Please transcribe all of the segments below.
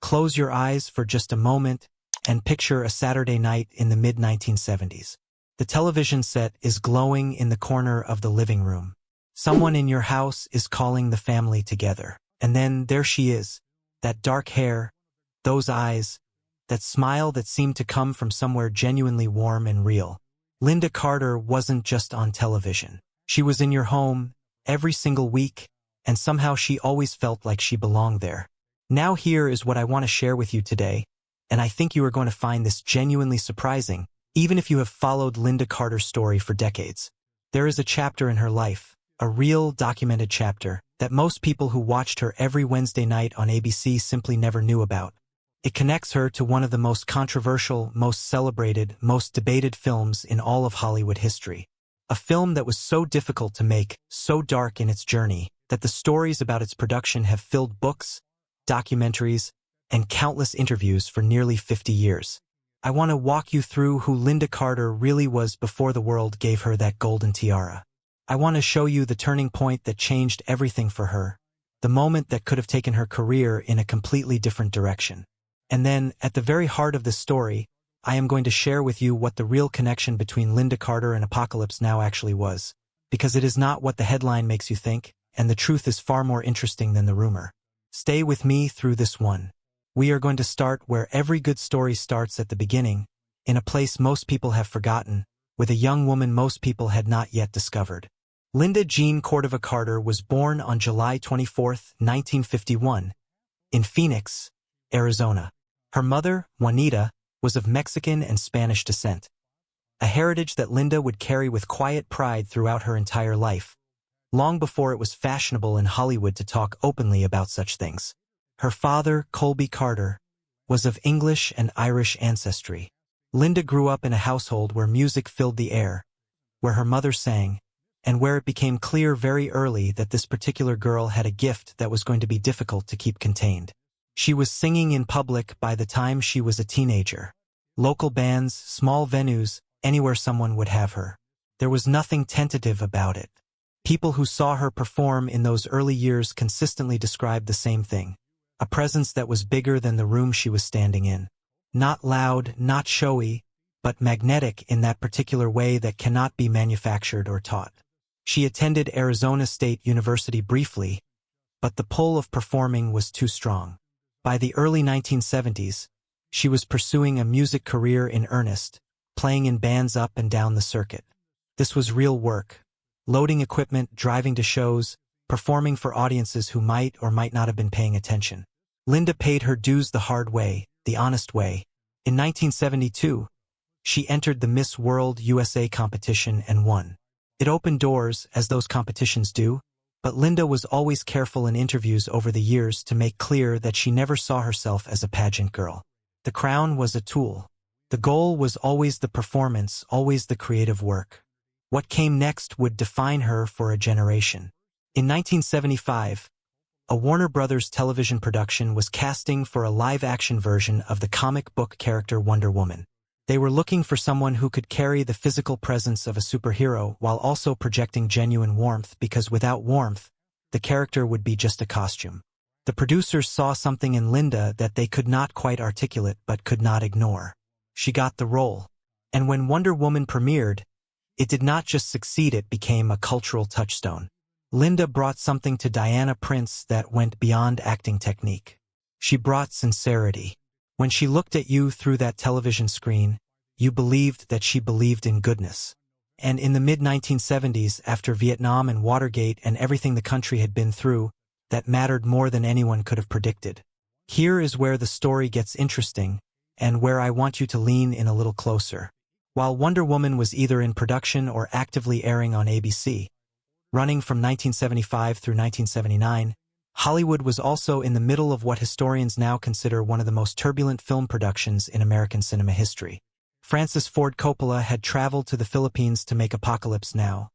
close your eyes for just a moment and picture a Saturday night in the mid-1970s. The television set is glowing in the corner of the living room. Someone in your house is calling the family together. And then there she is, that dark hair, those eyes, that smile that seemed to come from somewhere genuinely warm and real. Lynda Carter wasn't just on television. She was in your home every single week, and somehow she always felt like she belonged there. Now here is what I want to share with you today, and I think you are going to find this genuinely surprising, even if you have followed Lynda Carter's story for decades. There is a chapter in her life, a real documented chapter, that most people who watched her every Wednesday night on ABC simply never knew about. It connects her to one of the most controversial, most celebrated, most debated films in all of Hollywood history. A film that was so difficult to make, so dark in its journey, that the stories about its production have filled books, documentaries, and countless interviews for nearly 50 years. I want to walk you through who Lynda Carter really was before the world gave her that golden tiara. I want to show you the turning point that changed everything for her, the moment that could have taken her career in a completely different direction. And then, at the very heart of this story, I am going to share with you what the real connection between Lynda Carter and Apocalypse Now actually was, because it is not what the headline makes you think, and the truth is far more interesting than the rumor. Stay with me through this one. We are going to start where every good story starts at the beginning, in a place most people have forgotten, with a young woman most people had not yet discovered. Lynda Jean Cordova Carter was born on July 24, 1951, in Phoenix, Arizona. Her mother, Juanita, was of Mexican and Spanish descent, a heritage that Lynda would carry with quiet pride throughout her entire life, long before it was fashionable in Hollywood to talk openly about such things. Her father, Colby Carter, was of English and Irish ancestry. Lynda grew up in a household where music filled the air, where her mother sang, and where it became clear very early that this particular girl had a gift that was going to be difficult to keep contained. She was singing in public by the time she was a teenager. Local bands, small venues, anywhere someone would have her. There was nothing tentative about it. People who saw her perform in those early years consistently described the same thing. A presence that was bigger than the room she was standing in. Not loud, not showy, but magnetic in that particular way that cannot be manufactured or taught. She attended Arizona State University briefly, but the pull of performing was too strong. By the early 1970s, she was pursuing a music career in earnest, playing in bands up and down the circuit. This was real work. Loading equipment, driving to shows, performing for audiences who might or might not have been paying attention. Lynda paid her dues the hard way, the honest way. In 1972, she entered the Miss World USA competition and won. It opened doors, as those competitions do, but Lynda was always careful in interviews over the years to make clear that she never saw herself as a pageant girl. The crown was a tool. The goal was always the performance, always the creative work. What came next would define her for a generation. In 1975, a Warner Brothers television production was casting for a live-action version of the comic book character Wonder Woman. They were looking for someone who could carry the physical presence of a superhero while also projecting genuine warmth, because without warmth, the character would be just a costume. The producers saw something in Lynda that they could not quite articulate but could not ignore. She got the role. And when Wonder Woman premiered, it did not just succeed, it became a cultural touchstone. Lynda brought something to Diana Prince that went beyond acting technique. She brought sincerity. When she looked at you through that television screen, you believed that she believed in goodness. And in the mid-1970s, after Vietnam and Watergate and everything the country had been through, that mattered more than anyone could have predicted. Here is where the story gets interesting, and where I want you to lean in a little closer. While Wonder Woman was either in production or actively airing on ABC, running from 1975 through 1979, Hollywood was also in the middle of what historians now consider one of the most turbulent film productions in American cinema history. Francis Ford Coppola had traveled to the Philippines to make Apocalypse Now,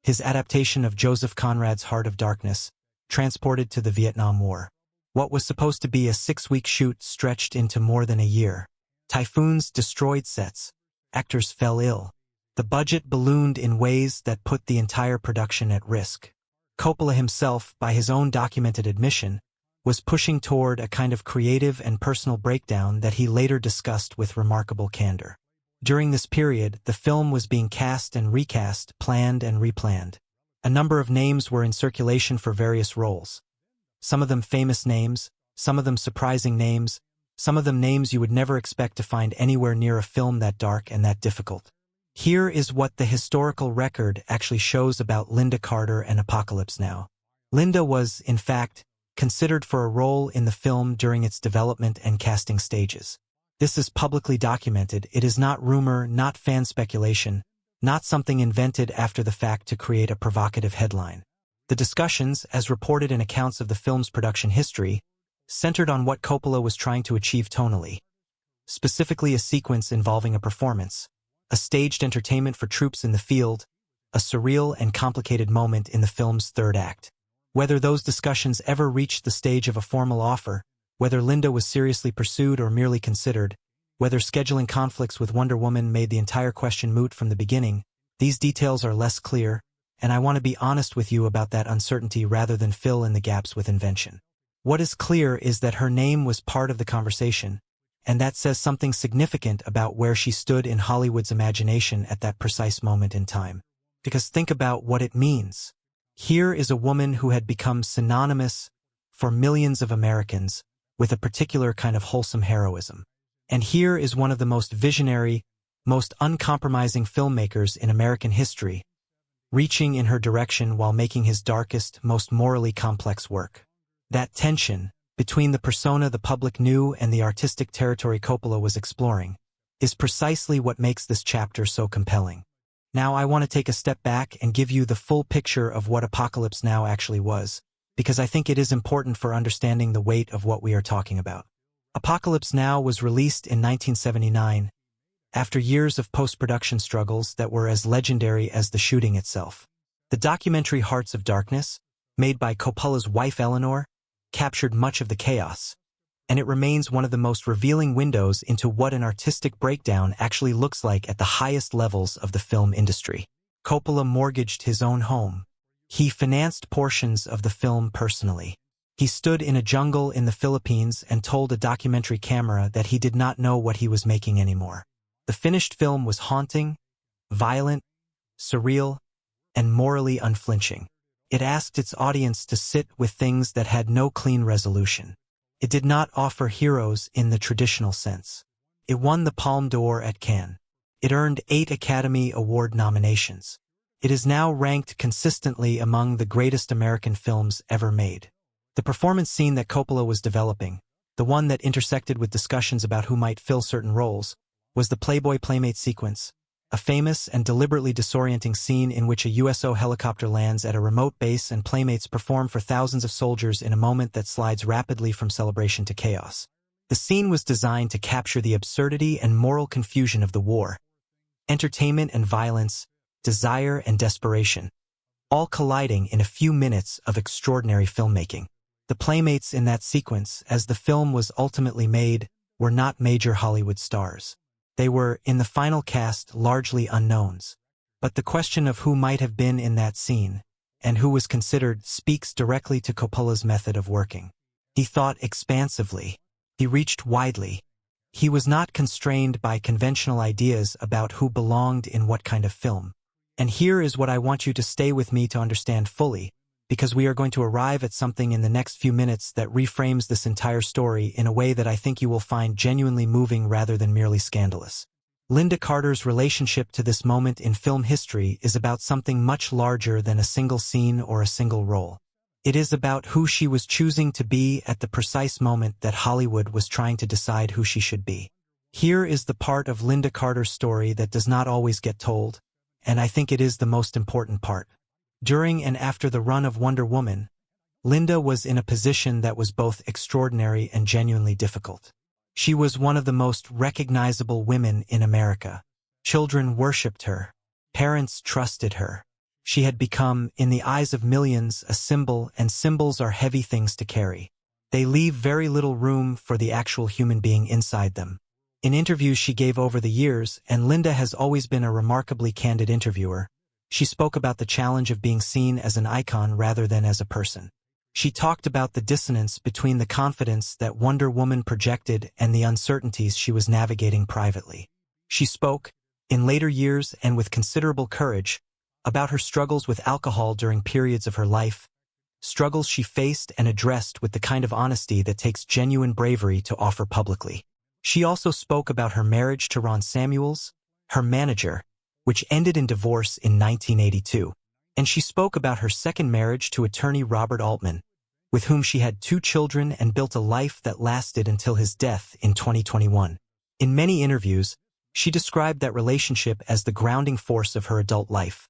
his adaptation of Joseph Conrad's Heart of Darkness, transported to the Vietnam War. What was supposed to be a 6-week shoot stretched into more than a year. Typhoons destroyed sets. Actors fell ill. The budget ballooned in ways that put the entire production at risk. Coppola himself, by his own documented admission, was pushing toward a kind of creative and personal breakdown that he later discussed with remarkable candor. During this period, the film was being cast and recast, planned and replanned. A number of names were in circulation for various roles. Some of them famous names, some of them surprising names, some of them names you would never expect to find anywhere near a film that dark and that difficult. Here is what the historical record actually shows about Lynda Carter and Apocalypse Now. Lynda was, in fact, considered for a role in the film during its development and casting stages. This is publicly documented. It is not rumor, not fan speculation, not something invented after the fact to create a provocative headline. The discussions, as reported in accounts of the film's production history, centered on what Coppola was trying to achieve tonally. Specifically a sequence involving a performance, a staged entertainment for troops in the field, a surreal and complicated moment in the film's third act. Whether those discussions ever reached the stage of a formal offer, whether Lynda was seriously pursued or merely considered, whether scheduling conflicts with Wonder Woman made the entire question moot from the beginning, these details are less clear, and I want to be honest with you about that uncertainty rather than fill in the gaps with invention. What is clear is that her name was part of the conversation, and that says something significant about where she stood in Hollywood's imagination at that precise moment in time. Because think about what it means. Here is a woman who had become synonymous for millions of Americans with a particular kind of wholesome heroism. And here is one of the most visionary, most uncompromising filmmakers in American history, reaching in her direction while making his darkest, most morally complex work. That tension between the persona the public knew and the artistic territory Coppola was exploring is precisely what makes this chapter so compelling. Now I want to take a step back and give you the full picture of what Apocalypse Now actually was, because I think it is important for understanding the weight of what we are talking about. Apocalypse Now was released in 1979, after years of post-production struggles that were as legendary as the shooting itself. The documentary Hearts of Darkness, made by Coppola's wife Eleanor, captured much of the chaos, and it remains one of the most revealing windows into what an artistic breakdown actually looks like at the highest levels of the film industry. Coppola mortgaged his own home. He financed portions of the film personally. He stood in a jungle in the Philippines and told a documentary camera that he did not know what he was making anymore. The finished film was haunting, violent, surreal, and morally unflinching. It asked its audience to sit with things that had no clean resolution. It did not offer heroes in the traditional sense. It won the Palme d'Or at Cannes. It earned 8 Academy Award nominations. It is now ranked consistently among the greatest American films ever made. The performance scene that Coppola was developing, the one that intersected with discussions about who might fill certain roles, was the Playboy Playmate sequence, a famous and deliberately disorienting scene in which a USO helicopter lands at a remote base and playmates perform for thousands of soldiers in a moment that slides rapidly from celebration to chaos. The scene was designed to capture the absurdity and moral confusion of the war, entertainment and violence, desire and desperation, all colliding in a few minutes of extraordinary filmmaking. The playmates in that sequence, as the film was ultimately made, were not major Hollywood stars. They were, in the final cast, largely unknowns. But the question of who might have been in that scene, and who was considered, speaks directly to Coppola's method of working. He thought expansively. He reached widely. He was not constrained by conventional ideas about who belonged in what kind of film. And here is what I want you to stay with me to understand fully, because we are going to arrive at something in the next few minutes that reframes this entire story in a way that I think you will find genuinely moving rather than merely scandalous. Lynda Carter's relationship to this moment in film history is about something much larger than a single scene or a single role. It is about who she was choosing to be at the precise moment that Hollywood was trying to decide who she should be. Here is the part of Lynda Carter's story that does not always get told, and I think it is the most important part. During and after the run of Wonder Woman, Lynda was in a position that was both extraordinary and genuinely difficult. She was one of the most recognizable women in America. Children worshipped her. Parents trusted her. She had become, in the eyes of millions, a symbol, and symbols are heavy things to carry. They leave very little room for the actual human being inside them. In interviews she gave over the years, and Lynda has always been a remarkably candid interviewer, she spoke about the challenge of being seen as an icon rather than as a person. She talked about the dissonance between the confidence that Wonder Woman projected and the uncertainties she was navigating privately. She spoke, in later years and with considerable courage, about her struggles with alcohol during periods of her life, struggles she faced and addressed with the kind of honesty that takes genuine bravery to offer publicly. She also spoke about her marriage to Ron Samuels, her manager, which ended in divorce in 1982. And she spoke about her second marriage to attorney Robert Altman, with whom she had 2 children and built a life that lasted until his death in 2021. In many interviews, she described that relationship as the grounding force of her adult life,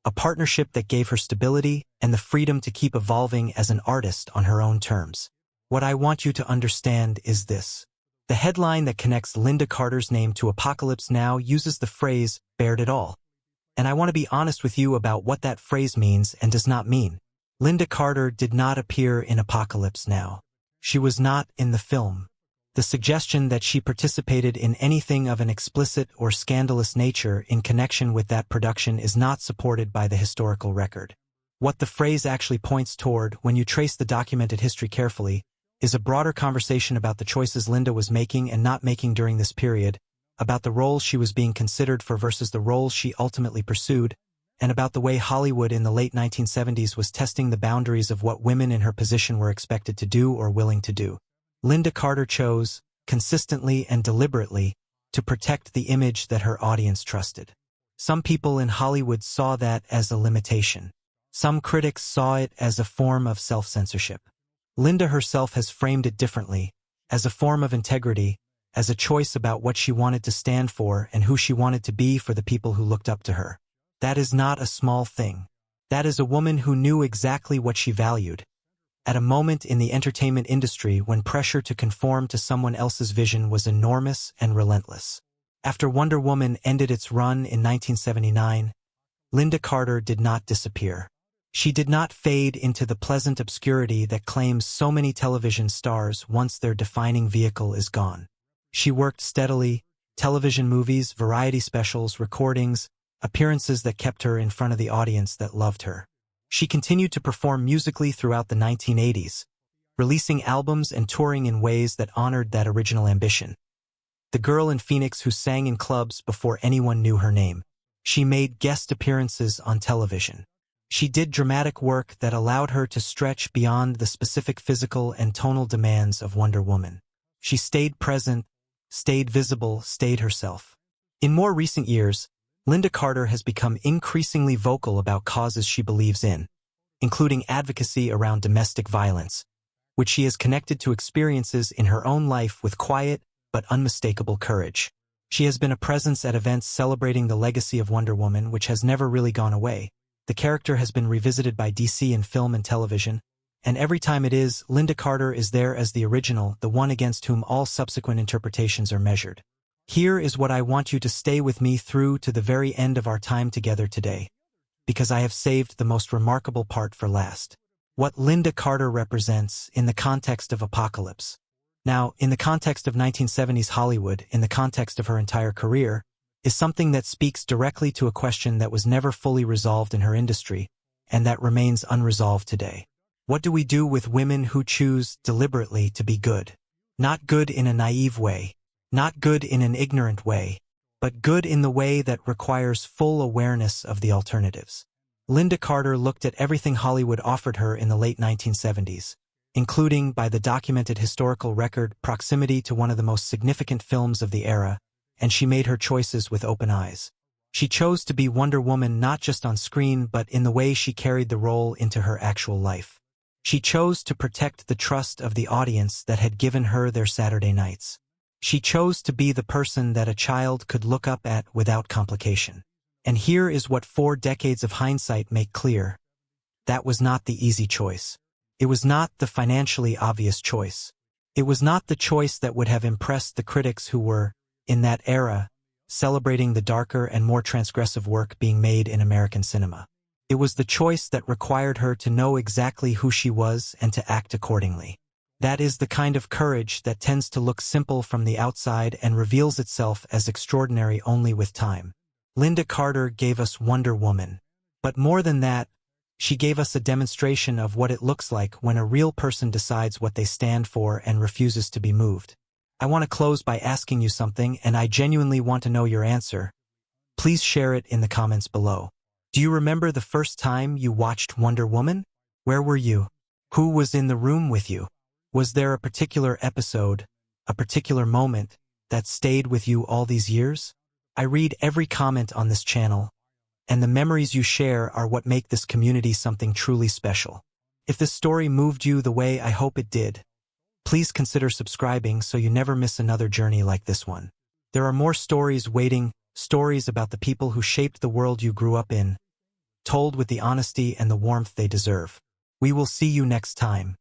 a partnership that gave her stability and the freedom to keep evolving as an artist on her own terms. What I want you to understand is this. The headline that connects Lynda Carter's name to Apocalypse Now uses the phrase, "bared it all." And I want to be honest with you about what that phrase means and does not mean. Lynda Carter did not appear in Apocalypse Now. She was not in the film. The suggestion that she participated in anything of an explicit or scandalous nature in connection with that production is not supported by the historical record. What the phrase actually points toward, when you trace the documented history carefully, is a broader conversation about the choices Lynda was making and not making during this period, about the roles she was being considered for versus the roles she ultimately pursued, and about the way Hollywood in the late 1970s was testing the boundaries of what women in her position were expected to do or willing to do. Lynda Carter chose, consistently and deliberately, to protect the image that her audience trusted. Some people in Hollywood saw that as a limitation. Some critics saw it as a form of self-censorship. Lynda herself has framed it differently, as a form of integrity, as a choice about what she wanted to stand for and who she wanted to be for the people who looked up to her. That is not a small thing. That is a woman who knew exactly what she valued. At a moment in the entertainment industry when pressure to conform to someone else's vision was enormous and relentless. After Wonder Woman ended its run in 1979, Lynda Carter did not disappear. She did not fade into the pleasant obscurity that claims so many television stars once their defining vehicle is gone. She worked steadily, television movies, variety specials, recordings, appearances that kept her in front of the audience that loved her. She continued to perform musically throughout the 1980s, releasing albums and touring in ways that honored that original ambition. The girl in Phoenix who sang in clubs before anyone knew her name. She made guest appearances on television. She did dramatic work that allowed her to stretch beyond the specific physical and tonal demands of Wonder Woman. She stayed present, stayed visible, stayed herself. In more recent years, Lynda Carter has become increasingly vocal about causes she believes in, including advocacy around domestic violence, which she has connected to experiences in her own life with quiet but unmistakable courage. She has been a presence at events celebrating the legacy of Wonder Woman, which has never really gone away. The character has been revisited by DC in film and television, and every time it is, Lynda Carter is there as the original, the one against whom all subsequent interpretations are measured. Here is what I want you to stay with me through to the very end of our time together today, because I have saved the most remarkable part for last. What Lynda Carter represents in the context of Apocalypse. Now, in the context of 1970s Hollywood, in the context of her entire career, is something that speaks directly to a question that was never fully resolved in her industry, and that remains unresolved today. What do we do with women who choose deliberately to be good? Not good in a naive way, not good in an ignorant way, but good in the way that requires full awareness of the alternatives. Lynda Carter looked at everything Hollywood offered her in the late 1970s, including, by the documented historical record, proximity to one of the most significant films of the era, and she made her choices with open eyes. She chose to be Wonder Woman not just on screen but in the way she carried the role into her actual life. She chose to protect the trust of the audience that had given her their Saturday nights. She chose to be the person that a child could look up at without complication. And here is what 4 decades of hindsight make clear. That was not the easy choice. It was not the financially obvious choice. It was not the choice that would have impressed the critics who were, in that era, celebrating the darker and more transgressive work being made in American cinema. It was the choice that required her to know exactly who she was and to act accordingly. That is the kind of courage that tends to look simple from the outside and reveals itself as extraordinary only with time. Lynda Carter gave us Wonder Woman. But more than that, She gave us a demonstration of what it looks like when a real person decides what they stand for and refuses to be moved. I want to close by asking you something, and I genuinely want to know your answer. Please share it in the comments below. Do you remember the first time you watched Wonder Woman? Where were you? Who was in the room with you? Was there a particular episode, a particular moment, that stayed with you all these years? I read every comment on this channel, and the memories you share are what make this community something truly special. If this story moved you the way I hope it did, please consider subscribing so you never miss another journey like this one. There are more stories waiting, stories about the people who shaped the world you grew up in, told with the honesty and the warmth they deserve. We will see you next time.